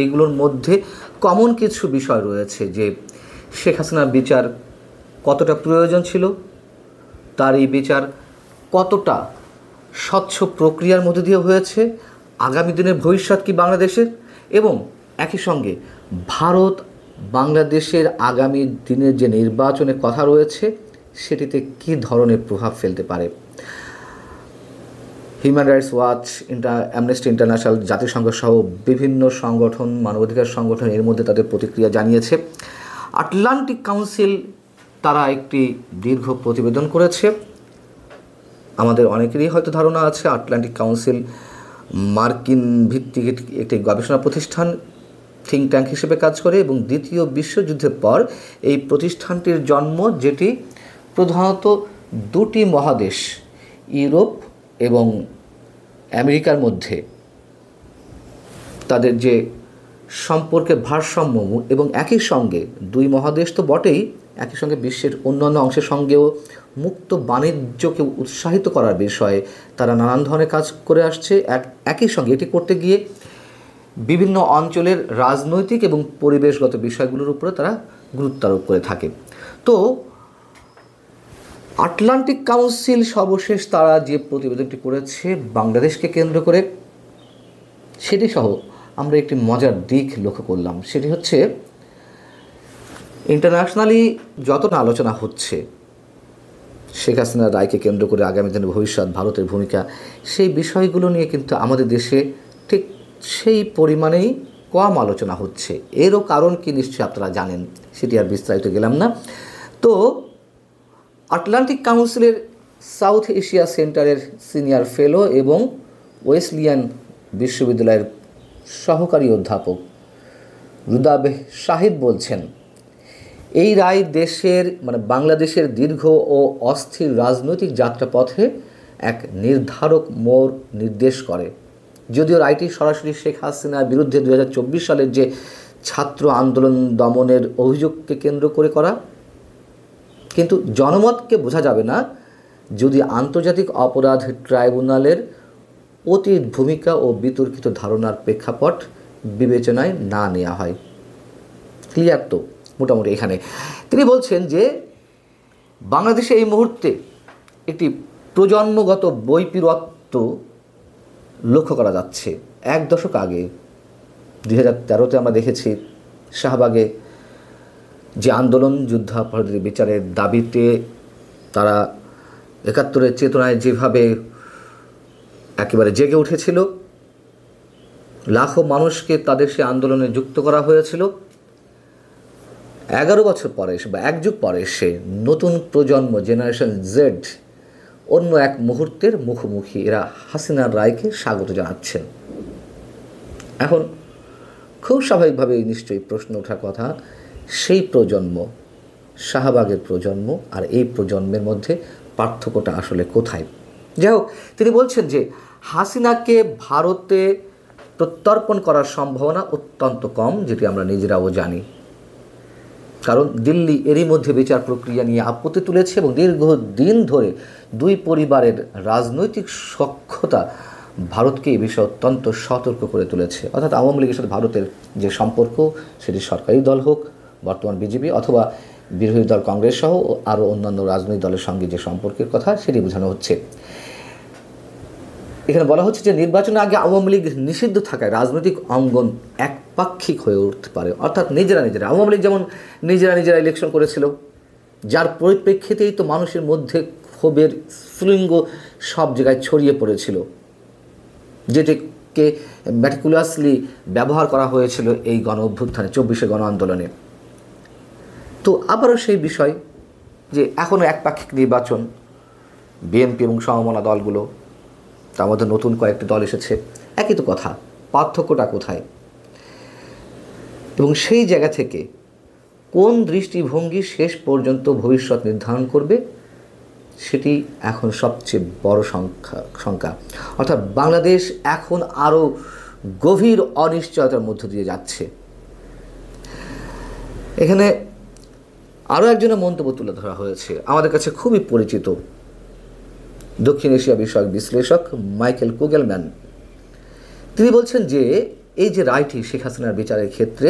এগুলোর মধ্যে কমন কিছু বিষয় রয়েছে, যে শেখ হাসিনার বিচার কতটা প্রয়োজন ছিল, তার এই বিচার কতটা স্বচ্ছ প্রক্রিয়ার মধ্যে দিয়ে হয়েছে, আগামী দিনের ভবিষ্যৎ কি বাংলাদেশের, এবং একই সঙ্গে ভারত বাংলাদেশের আগামী দিনের যে নির্বাচনের কথা রয়েছে সেটিতে কী ধরনের প্রভাব ফেলতে পারে। Human rights watch, amnesty international, জাতিসংঘ সহ বিভিন্ন সংগঠন, মানবাধিকার সংগঠন এর মধ্যে তাদের প্রতিক্রিয়া জানিয়েছে। আটলান্টিক কাউন্সিল তারা একটি দীর্ঘ প্রতিবেদন করেছে। আমাদের অনেকেরই হয়তো ধারণা আছে আটলান্টিক কাউন্সিল মার্কিন ভিত্তিক একটি গবেষণা প্রতিষ্ঠান, থিঙ্ক ট্যাঙ্ক হিসেবে কাজ করে, এবং দ্বিতীয় বিশ্বযুদ্ধের পর এই প্রতিষ্ঠানটির জন্ম, যেটি প্রধানত দুটি মহাদেশ ইউরোপ এবং আমেরিকার মধ্যে তাদের যে সম্পর্কের ভারসাম্য, এবং একই সঙ্গে দুই মহাদেশ তো বটেই, একই সঙ্গে বিশ্বের অন্যান্য অংশের সঙ্গেও মুক্ত বাণিজ্যকে উৎসাহিত করার বিষয়ে তারা নানান ধরনের কাজ করে আসছে। একই সঙ্গে এটি করতে গিয়ে বিভিন্ন অঞ্চলের রাজনৈতিক এবং পরিবেশগত বিষয়গুলোর উপরে তারা গুরুত্ব আরোপ করে থাকে। তো আটলান্টিক কাউন্সিল সর্বশেষ তারা যে প্রতিবেদনটি করেছে বাংলাদেশকে কেন্দ্র করে, সেটি সহ আমরা একটি মজার দিক লক্ষ্য করলাম। সেটি হচ্ছে ইন্টারন্যাশনালি যতটা আলোচনা হচ্ছে শেখ হাসিনার রায়কে কেন্দ্র করে আগামী দিনের ভবিষ্যৎ, ভারতের ভূমিকা, সেই বিষয়গুলো নিয়ে কিন্তু আমাদের দেশে ঠিক সেই পরিমাণেই কম আলোচনা হচ্ছে। এরও কারণ কি নিশ্চয়ই আপনারা জানেন, সেটি আর বিস্তারিত গেলাম না। তো আটলান্টিক কাউন্সিলের সাউথ এশিয়া সেন্টারের সিনিয়র ফেলো এবং ওয়েসলিয়ান বিশ্ববিদ্যালয়ের সহকারী অধ্যাপক রুদাবেহ শাহিদ বলছেন, এই রায় দেশের বাংলাদেশের দীর্ঘ ও অস্থির রাজনৈতিক যাত্রাপথে এক নির্ধারক মোড় নির্দেশ করে। যদিও রায়টি সরাসরি শেখ হাসিনার বিরুদ্ধে 2024 সালের যে ছাত্র আন্দোলন দমনের অভিযোগকে কেন্দ্র করে করা, কিন্তু জনমতকে বোঝা যাবে না যদি আন্তর্জাতিক অপরাধ ট্রাইব্যুনালের অতীত ভূমিকা ও বিতর্কিত ধারণার প্রেক্ষাপট বিবেচনায় না নেওয়া হয়। ক্লিয়ার তো মোটামুটি এখানে তিনি বলছেন যে বাংলাদেশে এই মুহূর্তে একটি প্রজন্মগত বৈপরীত্য লক্ষ্য করা যাচ্ছে। এক দশক আগে 2013-তে আমরা দেখেছি শাহবাগে যে আন্দোলন, যুদ্ধাপরাধীদের বিচারের দাবিতে তারা 71-এর চেতনায় যেভাবে একেবারে জেগে উঠেছিল, লাখো মানুষকে তাদের সে আন্দোলনে যুক্ত করা হয়েছিল। 11 বছর পরে এসে বা এক যুগ পরে এসে নতুন প্রজন্ম, জেনারেশন জেড, অন্য এক মুহূর্তের মুখোমুখি। এরা হাসিনার রায়কে স্বাগত জানাচ্ছেন। এখন খুব স্বাভাবিকভাবে নিশ্চয়ই প্রশ্ন ওঠার কথা, সেই প্রজন্ম, শাহবাগের প্রজন্ম আর এই প্রজন্মের মধ্যে পার্থক্যটা আসলে কোথায়? যাই হোক, তিনি বলছেন যে হাসিনাকে ভারতে প্রত্যর্পণ করার সম্ভাবনা অত্যন্ত কম, যেটি আমরা নিজেরাও জানি। কারণ দিল্লি এরই মধ্যে বিচার প্রক্রিয়া নিয়ে আপত্তি তুলেছে এবং দীর্ঘদিন ধরে দুই পরিবারের রাজনৈতিক সখ্যতা ভারতকে এই বিষয়ে অত্যন্ত সতর্ক করে তুলেছে। অর্থাৎ আওয়ামী লীগের সাথে ভারতের যে সম্পর্ক, সেটি সরকারি দল হোক, বর্তমান বিজেপি, অথবা বিরোধী দল কংগ্রেস সহ আরও অন্যান্য রাজনৈতিক দলের সঙ্গে যে সম্পর্কের কথা সেটি বোঝানো হচ্ছে। এখানে বলা হচ্ছে যে নির্বাচনের আগে আওয়ামী লীগ নিষিদ্ধ থাকায় রাজনৈতিক অঙ্গন একপাক্ষিক হয়ে উঠতে পারে। অর্থাৎ নিজেরা আওয়ামী লীগ যেমন নিজেরা ইলেকশন করেছিল, যার পরিপ্রেক্ষিতেই তো মানুষের মধ্যে ক্ষোভের স্ফুলিঙ্গ সব জায়গায় ছড়িয়ে পড়েছিল, যেটিকে ম্যাটিকুলাসলি ব্যবহার করা হয়েছিল এই গণ অভ্যুত্থানে, 24শে গণ আন্দোলনে। তো আবারও সেই বিষয় যে এখনও একপাক্ষিক নির্বাচন, বিএনপি এবং সমমনা দলগুলো, তার মধ্যে নতুন কয়েকটি দল এসেছে, একই তো কথা। পার্থক্যটা কোথায়? এবং সেই জায়গা থেকে কোন দৃষ্টিভঙ্গি শেষ পর্যন্ত ভবিষ্যৎ নির্ধারণ করবে, সেটি এখন সবচেয়ে বড় শঙ্কা। অর্থাৎ বাংলাদেশ এখন আরও গভীর অনিশ্চয়তার মধ্য দিয়ে যাচ্ছে। এখানে আরও একজনের মন্তব্য তুলে ধরা হয়েছে, আমাদের কাছে খুবই পরিচিত দক্ষিণ এশিয়া বিষয়ক বিশ্লেষক মাইকেল কুগেলম্যান। তিনি বলছেন যে এই যে রায়টি শেখ হাসিনার বিচারের ক্ষেত্রে,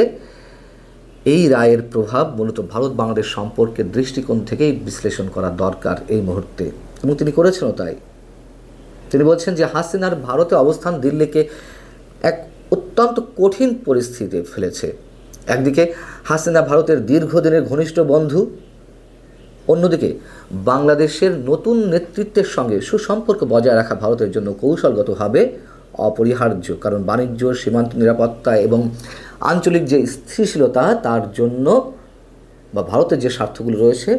এই রায়ের প্রভাব মূলত ভারত বাংলাদেশ সম্পর্কের দৃষ্টিকোণ থেকেই বিশ্লেষণ করা দরকার এই মুহূর্তে, এবং তিনি করেছেনও তাই। তিনি বলছেন যে হাসিনার ভারতে অবস্থান দিল্লিকে এক অত্যন্ত কঠিন পরিস্থিতিতে ফেলেছে। একদিকে হাসিনা ভারতের দীর্ঘদিনের ঘনিষ্ঠ বন্ধু, অন্যদিকে বাংলাদেশের নতুন নেতৃত্বের সঙ্গে সুসম্পর্ক বজায় রাখা ভারতের জন্য কৌশলগতভাবে অপরিহার্য, কারণ বাণিজ্য, সীমান্ত নিরাপত্তা এবং আঞ্চলিক যে স্থিতিশীলতা তার জন্য বা ভারতের যে স্বার্থগুলো রয়েছে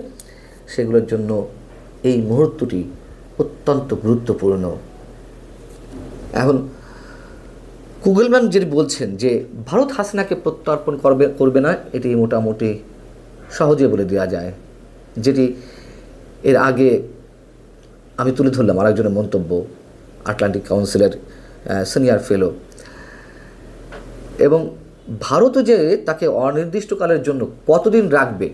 সেগুলোর জন্য এই মুহূর্তটি অত্যন্ত গুরুত্বপূর্ণ। এখন কুগলম্যান যেটি বলছেন যে ভারত হাসিনাকে প্রত্যর্পণ করবে না, এটি মোটামুটি সহজে বলে দেওয়া যায়, যেটি এর আগে আমি তুলে ধরলাম আরেকজনের মন্তব্য, আটলান্টিক কাউন্সিলের সিনিয়র ফেলো। এবং ভারতও যে তাকে অনির্দিষ্টকালের জন্য কতদিন রাখবে,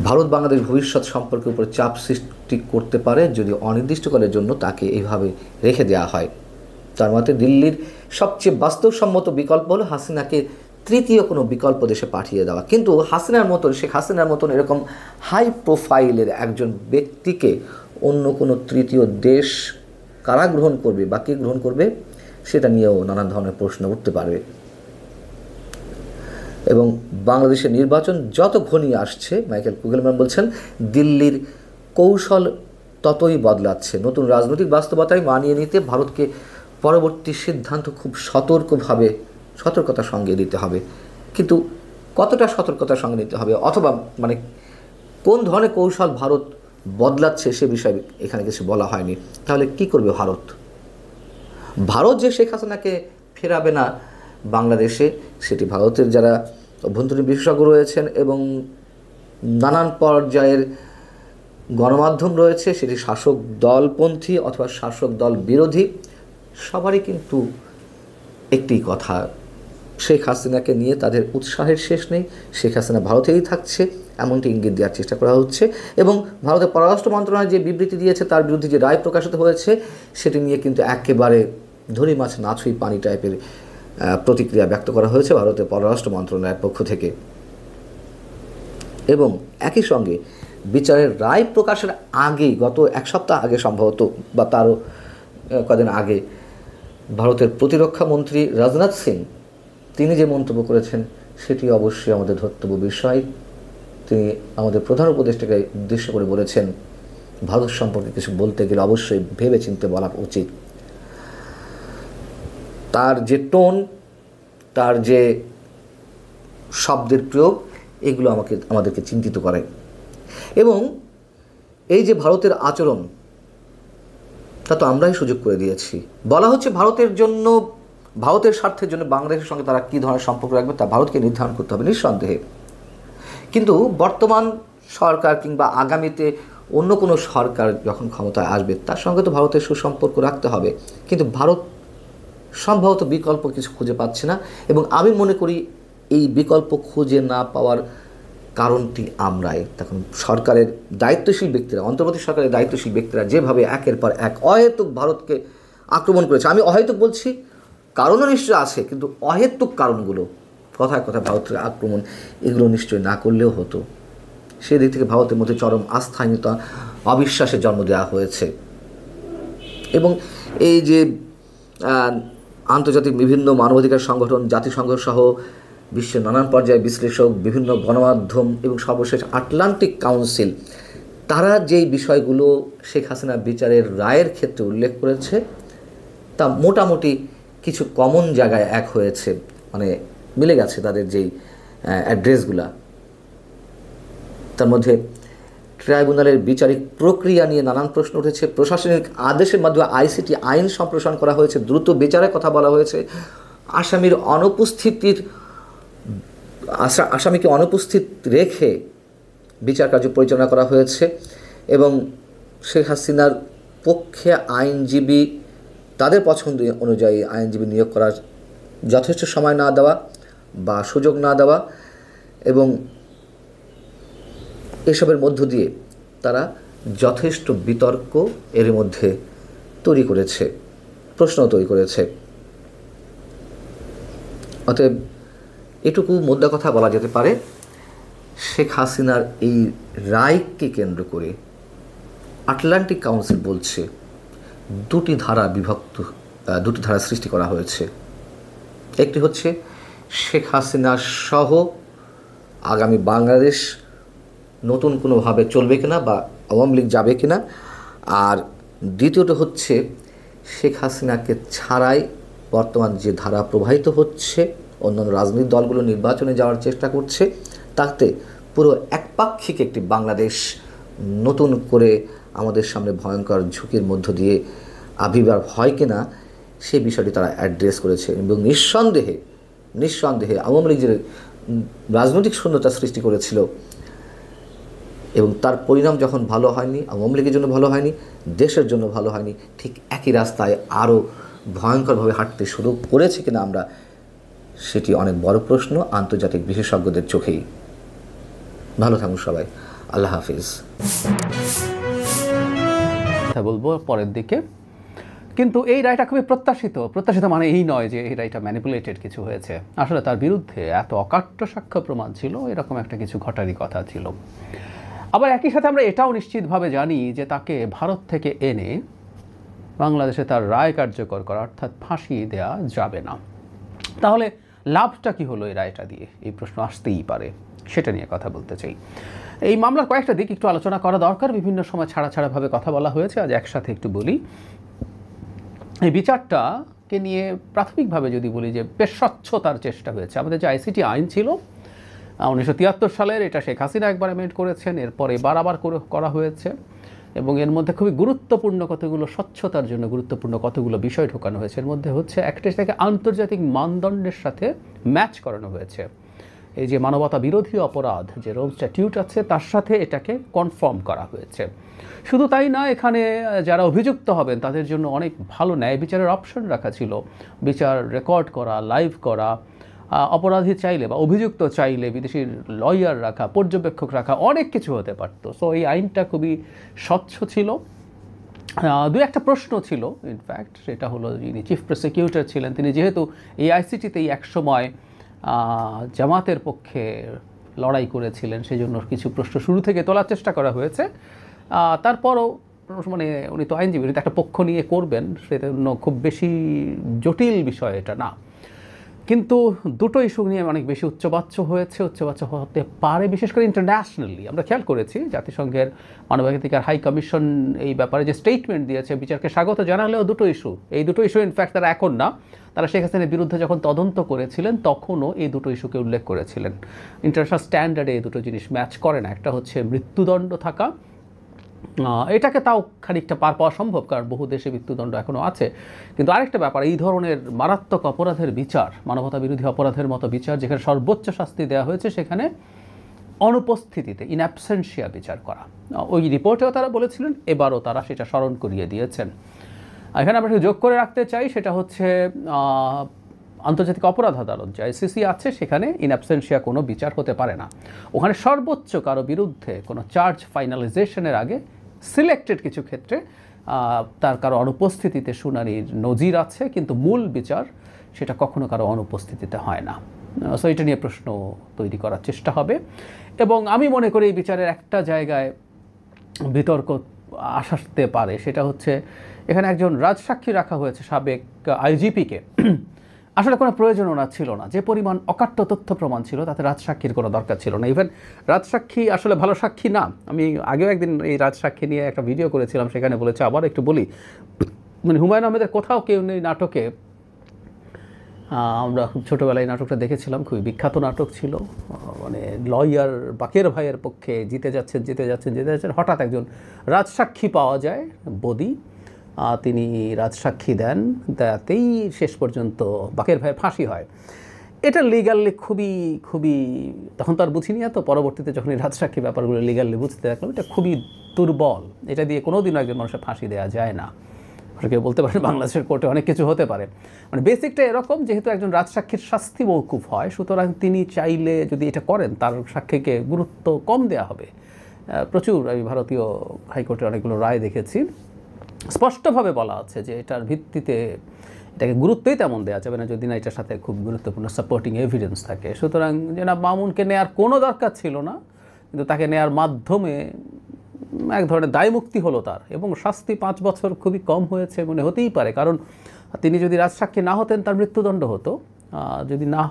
ভারত বাংলাদেশ ভবিষ্যৎ সম্পর্কের উপর চাপ সৃষ্টি করতে পারে যদি অনির্দিষ্টকালের জন্য তাকে এইভাবে রেখে দেওয়া হয়। তার মতে দিল্লির সবচেয়ে বাস্তবসম্মত বিকল্প হলো হাসিনাকে তৃতীয় কোনো বিকল্প দেশে পাঠিয়ে দেওয়া। কিন্তু শেখ হাসিনার মতন এরকম হাই প্রোফাইলের একজন ব্যক্তিকে অন্য কোনো তৃতীয় দেশ কারা গ্রহণ করবে বা কে গ্রহণ করবে সেটা নিয়েও নানান ধরনের প্রশ্ন উঠতে পারবে। এবং বাংলাদেশের নির্বাচন যত ঘনিয়ে আসছে, মাইকেল কুগলম্যান বলছেন, দিল্লির কৌশল ততই বদলাচ্ছে। নতুন রাজনৈতিক বাস্তবতায় মানিয়ে নিতে ভারতকে পরবর্তী সিদ্ধান্ত খুব সতর্কতার সঙ্গে নিতে হবে। কিন্তু কতটা সতর্কতার সঙ্গে নিতে হবে, অথবা মানে কোন ধরনের কৌশল ভারত বদলাচ্ছে সে বিষয়ে এখানে কিছু বলা হয়নি। তাহলে কি করবে ভারত যে শেখ হাসিনাকে ফেরাবে না বাংলাদেশে, সেটি ভারতের যারা অভ্যন্তরীণ বিশেষজ্ঞ রয়েছেন এবং নানান পর্যায়ের গণমাধ্যম রয়েছে, সেটি শাসক দলপন্থী অথবা শাসক দল বিরোধী, সবারই কিন্তু একটি কথা, শেখ হাসিনাকে নিয়ে তাদের উৎসাহের শেষ নেই। শেখ হাসিনা ভারতেই থাকছে এমনটি ইঙ্গিত দেওয়ার চেষ্টা করা হচ্ছে। এবং ভারতের পররাষ্ট্র মন্ত্রণালয় যে বিবৃতি দিয়েছে, তার বিরুদ্ধে যে রায় প্রকাশিত হয়েছে, সেটি নিয়ে কিন্তু একেবারে ধরি মাছ না ছুঁই পানি টাইপের প্রতিক্রিয়া ব্যক্ত করা হয়েছে ভারতের পররাষ্ট্র মন্ত্রণালয়ের পক্ষ থেকে। এবং একই সঙ্গে বিচারের রায় প্রকাশের আগেই, গত এক সপ্তাহ আগে সম্ভবত বা তারও কদিন আগে, ভারতের প্রতিরক্ষা মন্ত্রী রাজনাথ সিং তিনি যে মন্তব্য করেছেন সেটি অবশ্যই আমাদের ধর্তব্য বিষয়। তিনি আমাদের প্রধান উপদেষ্টাকে উদ্দেশ্য করে বলেছেন, ভারত সম্পর্কে কিছু বলতে গেলে অবশ্যই ভেবে চিন্তে বলা উচিত। তার যে টোন, তার যে শব্দের প্রয়োগ, এগুলো আমাদেরকে চিন্তিত করে। এবং এই যে ভারতের আচরণ, তা তো আমরাই সুযোগ করে দিয়েছি। বলা হচ্ছে ভারতের স্বার্থের জন্য বাংলাদেশের সঙ্গে তারা কী ধরনের সম্পর্ক রাখবে তা ভারতকে নির্ধারণ করতে হবে নিঃসন্দেহে। কিন্তু বর্তমান সরকার কিংবা আগামীতে অন্য কোনো সরকার যখন ক্ষমতায় আসবে, তার সঙ্গে তো ভারতের সুসম্পর্ক রাখতে হবে। কিন্তু ভারত সম্ভবত বিকল্প কিছু খুঁজে পাচ্ছে না, এবং আমি মনে করি এই বিকল্প খুঁজে না পাওয়ার কারণটি আমরাই। তখন সরকারের দায়িত্বশীল ব্যক্তিরা, অন্তর্বর্তী সরকারের দায়িত্বশীল ব্যক্তিরা যেভাবে একের পর এক অহেতুক ভারতকে আক্রমণ করেছে, আমি অহেতুক বলছি, কারণও নিশ্চয় আছে, কিন্তু অহেতুক কারণগুলো, কথায় কথায় ভারতের আক্রমণ, এগুলো নিশ্চয় না করলেও হতো। সেই দিক থেকে ভারতের মধ্যে চরম আস্থাহীনতা, অবিশ্বাসের জন্ম দেওয়া হয়েছে। এবং এই যে আন্তর্জাতিক বিভিন্ন মানবাধিকার সংগঠন, জাতিসংঘ সহ বিশ্বের নানান পর্যায়ে বিশ্লেষক, বিভিন্ন গণমাধ্যম এবং সর্বশেষ আটলান্টিক কাউন্সিল, তারা যেই বিষয়গুলো শেখ হাসিনা বিচারের রায়ের ক্ষেত্রে উল্লেখ করেছে, তা মোটামুটি কিছু কমন জায়গায় এক হয়েছে, মানে মিলে গেছে তাদের যেই অ্যাড্রেসগুলা। তার মধ্যে ট্রাইব্যুনালের বিচারিক প্রক্রিয়া নিয়ে নানান প্রশ্ন উঠেছে। প্রশাসনিক আদেশের মাধ্যমে আইসিটি আইন সম্প্রসারণ করা হয়েছে, দ্রুত বিচারের কথা বলা হয়েছে, আসামিকে অনুপস্থিত রেখে বিচার কার্য পরিচালনা করা হয়েছে। এবং শেখ হাসিনার পক্ষে আইনজীবী, তাদের পছন্দ অনুযায়ী আইনজীবী নিয়োগ করার যথেষ্ট সময় না দেওয়া বা সুযোগ না দেওয়া, এবং এসবের মধ্য দিয়ে তারা যথেষ্ট বিতর্ক এর মধ্যে তৈরি করেছে, প্রশ্ন তৈরি করেছে। অতএব এটুকু মোদ্দা কথা বলা যেতে পারে, শেখ হাসিনার এই রায়কে কেন্দ্র করে আটলান্টিক কাউন্সিল বলছে দুটি ধারা সৃষ্টি করা হয়েছে। একটি হচ্ছে শেখ হাসিনা সহ আগামী বাংলাদেশ নতুন কোনোভাবে চলবে কিনা বা আওয়ামী লীগ যাবে কিনা, আর দ্বিতীয়টা হচ্ছে শেখ হাসিনাকে ছাড়াই বর্তমান যে ধারা প্রবাহিত হচ্ছে, অন্যান্য রাজনৈতিক দলগুলো নির্বাচনে যাওয়ার চেষ্টা করছে, তাতে পুরো একপাক্ষিক একটি বাংলাদেশ নতুন করে আমাদের সামনে ভয়ঙ্কর ঝুঁকির মধ্য দিয়ে আবির্ভাব হয় কিনা সেই বিষয়টি তারা অ্যাড্রেস করেছে। এবং নিঃসন্দেহে আওয়ামী লীগ যে রাজনৈতিক শূন্যতা সৃষ্টি করেছিল এবং তার পরিণাম যখন ভালো হয়নি, আওয়ামী লীগের জন্য ভালো হয়নি, দেশের জন্য ভালো হয়নি, ঠিক একই রাস্তায় আরও ভয়ঙ্করভাবে হাঁটতে শুরু করেছে কিনা আমরা, সেটি অনেক বড় প্রশ্ন আন্তর্জাতিক বিশেষজ্ঞদের চোখেই। ভালো থাকুন সবাই, আল্লাহ হাফিজ। বলবো পরের দিকে, কিন্তু এই রায়টা খুবই প্রত্যাশিত মানে এই নয় যে এই রায়টা ম্যানিপুলেটেড কিছু হয়েছে। আসলে তার বিরুদ্ধে এত অকাট্য সাক্ষ্য প্রমাণ ছিল, এরকম একটা কিছু ঘটারই কথা ছিল। আবার একই সাথে আমরা এটাও নিশ্চিতভাবে জানি যে তাকে ভারত থেকে এনে বাংলাদেশে তার রায় কার্যকর করা, অর্থাৎ ফাঁসি দেওয়া যাবে না। তাহলে লাভটা কি হলো এই রায়টা দিয়ে, এই প্রশ্ন আসতেই পারে, সেটা নিয়ে কথা বলতে চাই। এই মামলার কয়েকটা দিক একটু আলোচনা করা দরকার, বিভিন্ন সময় ছাড়াভাবে কথা বলা হয়েছে, আজ একসাথে একটু বলি। এই বিচারটাকে নিয়ে প্রাথমিকভাবে যদি বলি যে বেশ স্বচ্ছতার চেষ্টা হয়েছে। আমাদের যে আইসিটি আইন ছিল 1973 সালের, এটা শেখ হাসিনা একবার অ্যামেন্ড করেছেন, এরপরে আবার করা হয়েছে, এবং এর মধ্যে খুবই গুরুত্বপূর্ণ কতগুলো, স্বচ্ছতার জন্য গুরুত্বপূর্ণ কতগুলো বিষয় ঢোকানো হয়েছে। এর মধ্যে হচ্ছে একটাকে আন্তর্জাতিক মানদণ্ডের সাথে ম্যাচ করানো হয়েছে। এই যে মানবতা বিরোধী অপরাধ যে রোম স্ট্যাটিউট আছে, তার সাথে এটাকে কনফার্ম করা হয়েছে। শুধু তাই না, এখানে যারা অভিযুক্ত হবেন তাদের জন্য অনেক ভালো ন্যায় বিচারের অপশন রাখা ছিল। বিচার রেকর্ড করা, লাইভ করা, অপরাধী চাইলে বা অভিযুক্ত চাইলে বিদেশি লয়ার রাখা, পর্যবেক্ষক রাখা, অনেক কিছু হতে পারত। সো এই আইনটা খুবই স্বচ্ছ ছিল। দু একটা প্রশ্ন ছিল ইনফ্যাক্ট, সেটা হলো যিনি চিফ প্রসিকিউটর ছিলেন, তিনি যেহেতু এই আইসিটিতেই একসময় জামাতের পক্ষে লড়াই করেছিলেন, সেই জন্য কিছু প্রশ্ন শুরু থেকে তোলার চেষ্টা করা হয়েছে। তারপরও মানে উনি তো আইনজীবী, উনি তো একটা পক্ষ নিয়ে করবেন, সেটা খুব বেশি জটিল বিষয় এটা না। কিন্তু দুটো ইস্যু নিয়ে অনেক বেশি উচ্চবাচ্য হতে পারে, বিশেষ করে ইন্টারন্যাশনালি। আমরা খেয়াল করেছি জাতিসংঘের মানবাধিকার হাই কমিশন এই ব্যাপারে যে স্টেটমেন্ট দিয়েছে, বিচারকে স্বাগত জানালেও এই দুটো ইস্যু ইনফ্যাক্ট তারা এখন না, তারা শেখ হাসিনার বিরুদ্ধে যখন তদন্ত করেছিলেন তখনও এই দুটো ইস্যুকে উল্লেখ করেছিলেন। ইন্টারন্যাশনাল স্ট্যান্ডার্ডে এই দুটো জিনিস ম্যাচ করে না। একটা হচ্ছে মৃত্যুদণ্ড থাকা, এটাকে তাও খানিকটা পার পাওয়া সম্ভব, কারণ বহু দেশে মৃত্যুদণ্ড এখনও আছে। কিন্তু আরেকটা ব্যাপার, এই ধরনের মারাত্মক অপরাধের বিচার, মানবতা বিরোধী অপরাধের মতো বিচার, যেখানে সর্বোচ্চ শাস্তি দেওয়া হয়েছে, সেখানে অনুপস্থিতিতে ইন অ্যাবসেন্সিয়া বিচার করা। ওই রিপোর্টেও তারা বলেছিলেন, এবারও তারা সেটা স্মরণ করিয়ে দিয়েছেন। এখানে আমরা যোগ করে রাখতে চাই, সেটা হচ্ছে আন্তর্জাতিক অপরাধ আদালত যে আইসিসি আছে, সেখানে ইন অ্যাবসেন্সিয়া কোনো বিচার হতে পারে না। ওখানে সর্বোচ্চ কারো বিরুদ্ধে কোনো চার্জ ফাইনালাইজেশনের আগে সিলেক্টেড কিছু ক্ষেত্রে তার কারো অনুপস্থিতিতে শুনানির নজির আছে, কিন্তু মূল বিচার সেটা কখনো কারো অনুপস্থিতিতে হয় না। সো এটা নিয়ে প্রশ্ন তৈরি করার চেষ্টা হবে। এবং আমি মনে করি এই বিচারের একটা জায়গায় বিতর্ক আসতে পারে, সেটা হচ্ছে এখানে একজন রাজসাক্ষী রাখা হয়েছে, সাবেক আইজিপিকে। আসলে কোনো প্রয়োজন ওনার ছিল না, যে পরিমাণ অকাট্য তথ্য প্রমাণ ছিল তাতে রাজসাক্ষীর কোনো দরকার ছিল না। ইভেন রাজসাক্ষী আসলে ভালো সাক্ষী না। আমি আগেও একদিন এই রাজসাক্ষী নিয়ে একটা ভিডিও করেছিলাম, সেখানে বলেছে, আবার একটু বলি, মানে হুমায়ুন আহমেদের কোথাও কেউ নেই নাটকে আমরা খুব ছোটোবেলায় নাটকটা দেখেছিলাম, খুবই বিখ্যাত নাটক ছিল। মানে লয়ার বাকের ভাইয়ের পক্ষে জিতে যাচ্ছেন, হঠাৎ একজন রাজসাক্ষী পাওয়া যায়, বদি, তিনি রাজসাক্ষী দেন, তাতেই শেষ পর্যন্ত বাকের ভাইয়ের ফাঁসি হয়। এটা লিগালি খুবই তখন তো আর বুঝিনি, তো পরবর্তীতে যখন এই রাজসাক্ষী ব্যাপারগুলো লিগালি বুঝতে দেখলাম, এটা খুবই দুর্বল। এটা দিয়ে কোনোদিনও একজন মানুষের ফাঁসি দেওয়া যায় না। কেউ বলতে পারেন বাংলাদেশের কোর্টে অনেক কিছু হতে পারে, মানে বেসিকটা এরকম, যেহেতু একজন রাজসাক্ষীর শাস্তি মওকুফ হয়, সুতরাং তিনি চাইলে যদি এটা করেন, তার সাক্ষীকে গুরুত্ব কম দেওয়া হবে। প্রচুর আমি ভারতীয় হাইকোর্টের অনেকগুলো রায় দেখেছি, স্পষ্টভাবে বলা আছে যে এটার ভিত্তিতে এটাকে গুরুত্বই তেমন দেওয়া যাবে না যদি না এটার সাথে খুব গুরুত্বপূর্ণ সাপোর্টিং এভিডেন্স থাকে। সুতরাং জনাব মামুনকে নেওয়ার কোনো দরকার ছিল না, কিন্তু তাকে নেওয়ার মাধ্যমে এক ধরনের দায়মুক্তি হলো তার, এবং শাস্তি 5 বছর খুবই কম হয়েছে মনে হতেই পারে, কারণ তিনি যদি রাজসাক্ষী না হতেন তার মৃত্যুদণ্ড হতো, যদি না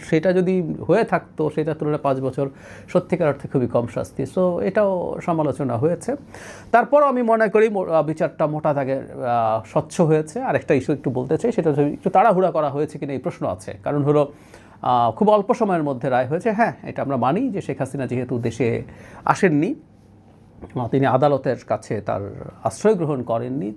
সেটা যদি হয়ে থাকতো সেটার তুলনায় 5 বছর সত্যিকার অর্থে খুবই কম শাস্তি। সো এটাও সমালোচনা হয়েছে। তারপরও আমি মনে করি বিচারটা মোটা দাগে স্বচ্ছ হয়েছে। আরেকটা ইস্যু একটু বলতে চাই, সেটা একটু তাড়াহুড়া করা হয়েছে কিনা এই প্রশ্ন আছে। কারণ হলো খুব অল্প সময়ের মধ্যে রায় হয়েছে। হ্যাঁ, এটা আমরা মানি যে শেখ হাসিনা যেহেতু দেশে আসেননি, তিনি আদালতের কাছে তার আশ্রয় গ্রহণ করেননি,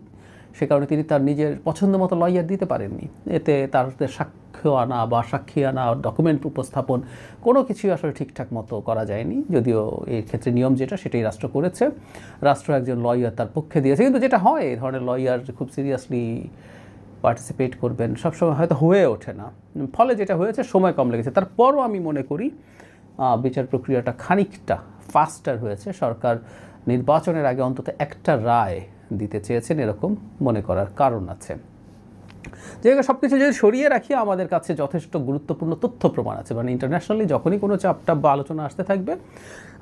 সে কারণে তিনি তার নিজের পছন্দ মতো লয়ার দিতে পারেননি। এতে তার সাক্ষ্য আনা বা সাক্ষী আনা, ডকুমেন্ট উপস্থাপন কোনো কিছুই আসলে ঠিকঠাক মতো করা যায়নি। যদিও এই ক্ষেত্রে নিয়ম যেটা সেটাই রাষ্ট্র করেছে, রাষ্ট্র একজন লয়ার তার পক্ষে দিয়েছে। কিন্তু যেটা হয়, এই ধরনের লয়ার খুব সিরিয়াসলি পার্টিসিপেট করবেন সবসময় হয়তো হয়ে ওঠে না, ফলে যেটা হয়েছে সময় কম লেগেছে। তারপরও আমি মনে করি বিচার প্রক্রিয়াটা খানিকটা ফাস্টার হয়েছে। সরকার নির্বাচনের আগে অন্তত একটা রায় দিতে চেয়েছেন, এরকম মনে করার কারণ আছে। যেগুলো সব কিছু যদি সরিয়ে রাখি, আমাদের কাছে যথেষ্ট গুরুত্বপূর্ণ তথ্য প্রমাণ আছে। মানে ইন্টারন্যাশনালি যখনই কোনো চাপটাপ বা আলোচনা আসতে থাকবে,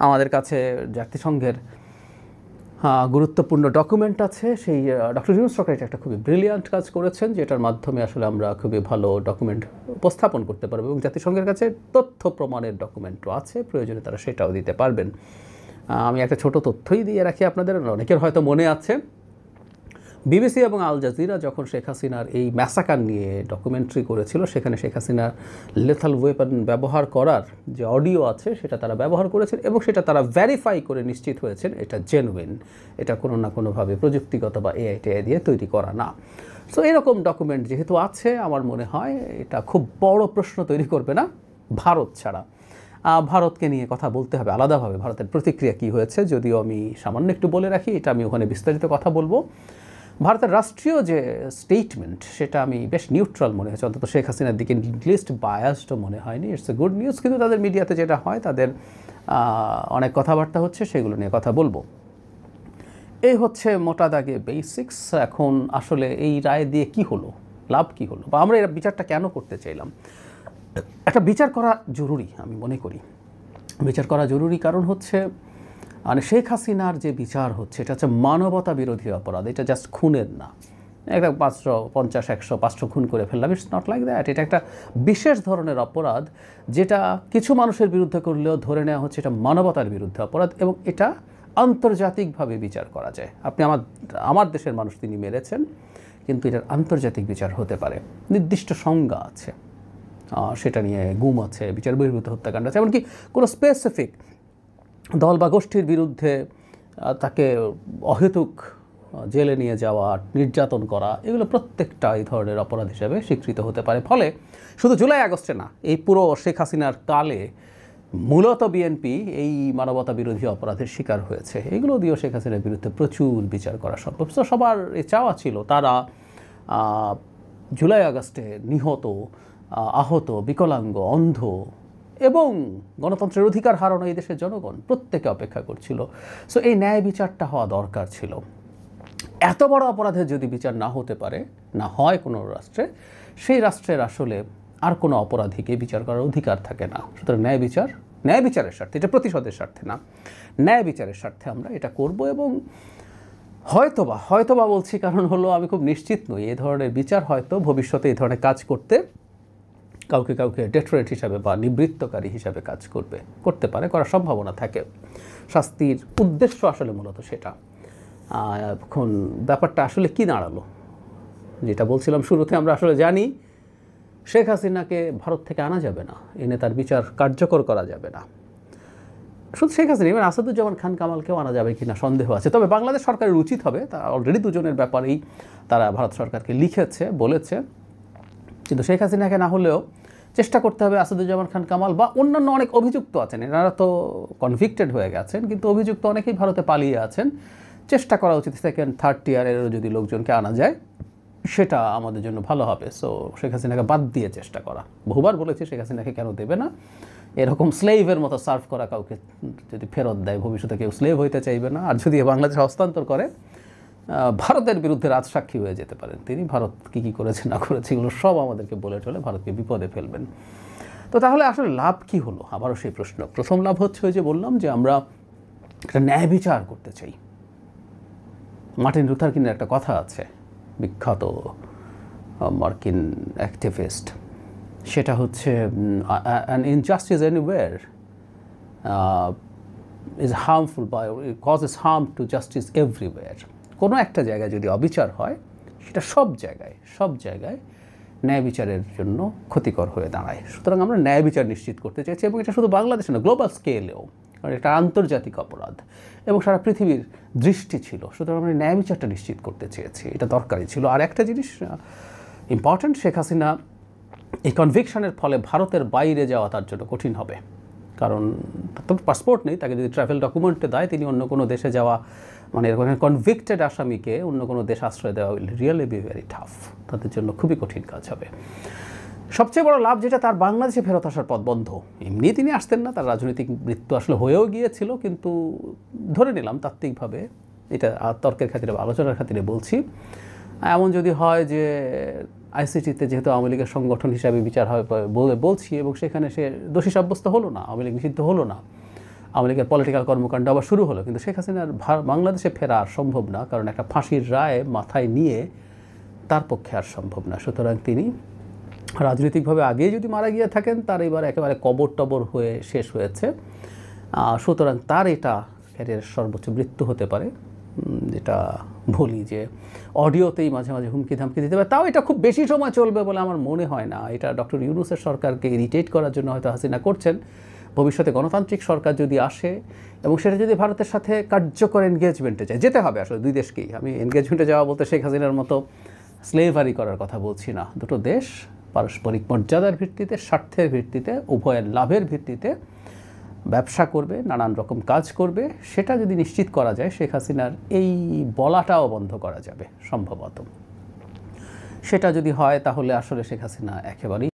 আমাদের কাছে জাতিসংঘের গুরুত্বপূর্ণ ডকুমেন্ট আছে। সেই ডক্টর ইউনূস সরকার একটা খুবই ব্রিলিয়ান্ট কাজ করেছেন, যেটার মাধ্যমে আসলে আমরা খুবই ভালো ডকুমেন্ট উপস্থাপন করতে পারবো, এবং জাতিসংঘের কাছে তথ্য প্রমাণের ডকুমেন্টও আছে, প্রয়োজনে তারা সেটাও দিতে পারবেন। আমি একটা ছোট তথ্যই দিয়ে রাখি আপনাদের, অনেকের হয়তো মনে আছে, বিবিসি এবং আল জাজিরা যখন শেখ হাসিনার এই ম্যাসাকার নিয়ে ডকুমেন্টারি করেছিল, সেখানে শেখ হাসিনার লেথাল ওয়েপন ব্যবহার করার যে অডিও আছে সেটা তারা ব্যবহার করেছেন, এবং সেটা তারা ভেরিফাই করে নিশ্চিত হয়েছেন এটা জেনুইন, এটা কোনো না কোনোভাবে প্রযুক্তিগত বা এআই দিয়ে তৈরি করা না। সো এরকম ডকুমেন্ট যেহেতু আছে, আমার মনে হয় এটা খুব বড় প্রশ্ন তৈরি করবে না ভারত ছাড়া। ভারতকে নিয়ে কথা বলতে হবে আলাদাভাবে, ভারতের প্রতিক্রিয়া কী হয়েছে, যদিও আমি সামান্য একটু বলে রাখি, এটা আমি ওখানে বিস্তারিত কথা বলবো। ভারতের রাষ্ট্রীয় যে স্টেটমেন্ট সেটা আমি বেশ নিউট্রাল মনে হয়েছে, অন্তত শেখ হাসিনার দিকে লিস্ট বায়াসডও মনে হয়নি। It's a good news. কিন্তু তাদের মিডিয়াতে যেটা হয়, তাদের অনেক কথাবার্তা হচ্ছে, সেগুলো নিয়ে কথা বলবো। এই হচ্ছে মোটা দাগে বেসিক্স। এখন আসলে এই রায় দিয়ে কি হলো, লাভ কি হলো, বা আমরা এর বিচারটা কেন করতে চাইলাম। একটা বিচার করা জরুরি, আমি মনে করি বিচার করা জরুরি, কারণ হচ্ছে মানে শেখ হাসিনার যে বিচার হচ্ছে এটা হচ্ছে মানবতা বিরোধী অপরাধ। এটা জাস্ট খুনের না, একটা 550, 100, 500 খুন করে ফেললাম, ইটস নট লাইক দ্যাট। এটা একটা বিশেষ ধরনের অপরাধ, যেটা কিছু মানুষের বিরুদ্ধে করলেও ধরে নেওয়া হচ্ছে এটা মানবতার বিরুদ্ধে অপরাধ, এবং এটা আন্তর্জাতিকভাবে বিচার করা যায়। আপনি আমার দেশের মানুষ তিনি মেরেছেন, কিন্তু এটার আন্তর্জাতিক বিচার হতে পারে, নির্দিষ্ট সংজ্ঞা আছে, সেটা নিয়ে গুম আছে, বিচার বহির্ভূত হত্যাকাণ্ড আছে, এমনকি কোনো স্পেসিফিক দল বা গোষ্ঠীর বিরুদ্ধে তাকে অহেতুক জেলে নিয়ে যাওয়া, নির্যাতন করা, এগুলো প্রত্যেকটা এই ধরনের অপরাধ হিসেবে স্বীকৃত হতে পারে। ফলে শুধু জুলাই আগস্টে না, এই পুরো শেখ হাসিনার কালে মূলত বিএনপি এই মানবতা বিরোধী অপরাধের শিকার হয়েছে। এগুলো দিয়েও শেখ হাসিনার বিরুদ্ধে প্রচুর বিচার করা সম্ভব। তো সবার এই চাওয়া ছিল তারা জুলাই আগস্টে নিহত, আহত, বিকলাঙ্গ, অন্ধ এবং গণতন্ত্রের অধিকার হারানো এই দেশের জনগণ প্রত্যেকে অপেক্ষা করছিল। সো এই ন্যায় বিচারটা হওয়া দরকার ছিল। এত বড় অপরাধের যদি বিচার না হতে পারে, না হয় কোনো রাষ্ট্রে, সেই রাষ্ট্রের আসলে আর কোনো অপরাধীকে বিচার করার অধিকার থাকে না। সুতরাং ন্যায় বিচারের স্বার্থে, এটা প্রতিশোধের স্বার্থে না, ন্যায় বিচারের স্বার্থে আমরা এটা করব। এবং হয়তোবা বলছি কারণ হলো আমি খুব নিশ্চিত নই এই ধরনের বিচার হয়তো ভবিষ্যতে এই ধরনের কাজ করতে কাউকে ডেটারেন্ট হিসাবে বা নিবৃত্তকারী হিসাবে কাজ করতে পারে, করার সম্ভাবনা থাকে। শাস্তির উদ্দেশ্য আসলে মূলত সেটা। এখন ব্যাপারটা আসলে কি দাঁড়ালো, যেটা বলছিলাম শুরুতে, আমরা আসলে জানি শেখ হাসিনাকে ভারত থেকে আনা যাবে না, এনে তার বিচার কার্যকর করা যাবে না। শুধু শেখ হাসিনা, এবার আসাদুজ্জামান খান কামালকেও আনা যাবে কিনা সন্দেহ আছে। তবে বাংলাদেশ সরকারের উচিত হবে, তা অলরেডি দুজনের ব্যাপারেই তারা ভারত সরকারকে লিখেছে, বলেছে। কিন্তু শেখ হাসিনাকে না হলেও চেষ্টা করতে হবে আসাদুজ্জামান খান কামাল বা অন্যান্য অনেক অভিযুক্ত আছেন, এনারা তো কনভিক্টেড হয়ে গেছেন, কিন্তু অভিযুক্ত অনেকেই ভারতে পালিয়ে আছেন। চেষ্টা করা উচিত সেকেন্ড থার্ড টিয়ারেরও যদি লোকজনকে আনা যায়, সেটা আমাদের জন্য ভালো হবে। সো শেখ হাসিনাকে বাদ দিয়ে চেষ্টা করা। বহুবার বলেছি শেখ হাসিনাকে কেন দেবে না, এরকম স্লেভের মতো সার্ভ করা কাউকে যদি ফেরত দেয়, ভবিষ্যতে কেউ স্লেভ হইতে চাইবে না। আর যদি বাংলাদেশ হস্তান্তর করে, ভারতের বিরুদ্ধে রাজসাক্ষী হয়ে যেতে পারেন তিনি। ভারত কী কী করেছে না করেছে এগুলো সব আমাদেরকে বলে টলে ভারতকে বিপদে ফেলবেন। তো তাহলে আসলে লাভ কী হলো? আবারও সেই প্রশ্ন। প্রথম লাভ হচ্ছে ওই যে বললাম যে আমরা একটা ন্যায় বিচার করতে চাই। মার্টিন লুথার কিংয়ের একটা কথা আছে, বিখ্যাত মার্কিন অ্যাক্টিভিস্ট, সেটা হচ্ছে an injustice anywhere is harmful by causes harm to justice everywhere. কোনো একটা জায়গায় যদি অবিচার হয় সেটা সব জায়গায় ন্যায় বিচারের জন্য ক্ষতিকর হয়ে দাঁড়ায়। সুতরাং আমরা ন্যায় বিচার নিশ্চিত করতে চাইছি, এবং এটা শুধু বাংলাদেশে না, গ্লোবাল স্কেলেও, কারণ এটা আন্তর্জাতিক অপরাধ এবং সারা পৃথিবীর দৃষ্টি ছিল। সুতরাং আমরা ন্যায় বিচারটা নিশ্চিত করতে চেয়েছি, এটা দরকারি ছিল। আর একটা জিনিস ইম্পর্ট্যান্ট, শেখ হাসিনা এই কনভিকশনের ফলে ভারতের বাইরে যাওয়া তার জন্য কঠিন হবে, কারণ তো পাসপোর্ট নেই, তাকে যদি ট্রাভেল ডকুমেন্টে দেয় তিনি অন্য কোনো দেশে যাওয়া, মানে এরকম কনভিক্টেড আসামিকে অন্য কোনো দেশে আশ্রয় দেওয়া will really be very tough, তাদের জন্য খুবই কঠিন কাজ হবে। সবচেয়ে বড় লাভ যেটা, তার বাংলাদেশে ফেরত আসার পথ বন্ধ। এমনি তিনি আসতেন না, তার রাজনৈতিক মৃত্যু আসলে হয়েও গিয়েছিল, কিন্তু ধরে নিলাম তাত্ত্বিকভাবে, এটা তর্কের খাতিরে বা আলোচনার খাতিরে বলছি, এমন যদি হয় যে আইসিটিতে যেহেতু আওয়ামী লীগের সংগঠন হিসাবে বিচার হয় বলে বলছি, এবং সেখানে সে দোষী সাব্যস্ত হলো না, আওয়ামী লীগ নিষিদ্ধ হলো না, আওয়ামী লীগের পলিটিক্যাল কর্মকাণ্ড আবার শুরু হলো, কিন্তু শেখ হাসিনার বাংলাদেশে ফেরা আর সম্ভব না, কারণ একটা ফাঁসির রায় মাথায় নিয়ে তার পক্ষে আর সম্ভব না। সুতরাং তিনি রাজনৈতিকভাবে আগেই যদি মারা গিয়ে থাকেন, তার এবার একেবারে কবর টবর হয়ে শেষ হয়েছে। সুতরাং তার এটা ক্যারিয়ারের সর্বোচ্চ মৃত্যু হতে পারে, যেটা বলি যে অডিওতেই মাঝে মাঝে হুমকি ধামকি দিতে পারে। তাও এটা খুব বেশি সময় চলবে বলে আমার মনে হয় না। এটা ডক্টর ইউনূসের সরকারকে ইরিটেট করার জন্য হয়তো হাসিনা করছেন। ভবিষ্যতে গণতান্ত্রিক সরকার যদি আসে এবং সেটা যদি ভারতের সাথে কার্যকর এনগেজমেন্টে যায়, যেতে হবে আসলে দুই দেশকেই। আমি এনগেজমেন্টে যাওয়া বলতে শেখ হাসিনার মতো স্লেভারি করার কথা বলছি না। দুটো দেশ পারস্পরিক মর্যাদার ভিত্তিতে, স্বার্থের ভিত্তিতে, উভয়ের লাভের ভিত্তিতে ব্যবসা করবে, নানান রকম কাজ করবে। সেটা যদি নিশ্চিত করা যায়, শেখ হাসিনার এই বলাটাও বন্ধ করা যাবে সম্ভবত। সেটা যদি হয় তাহলে আসলে শেখ হাসিনা একেবারেই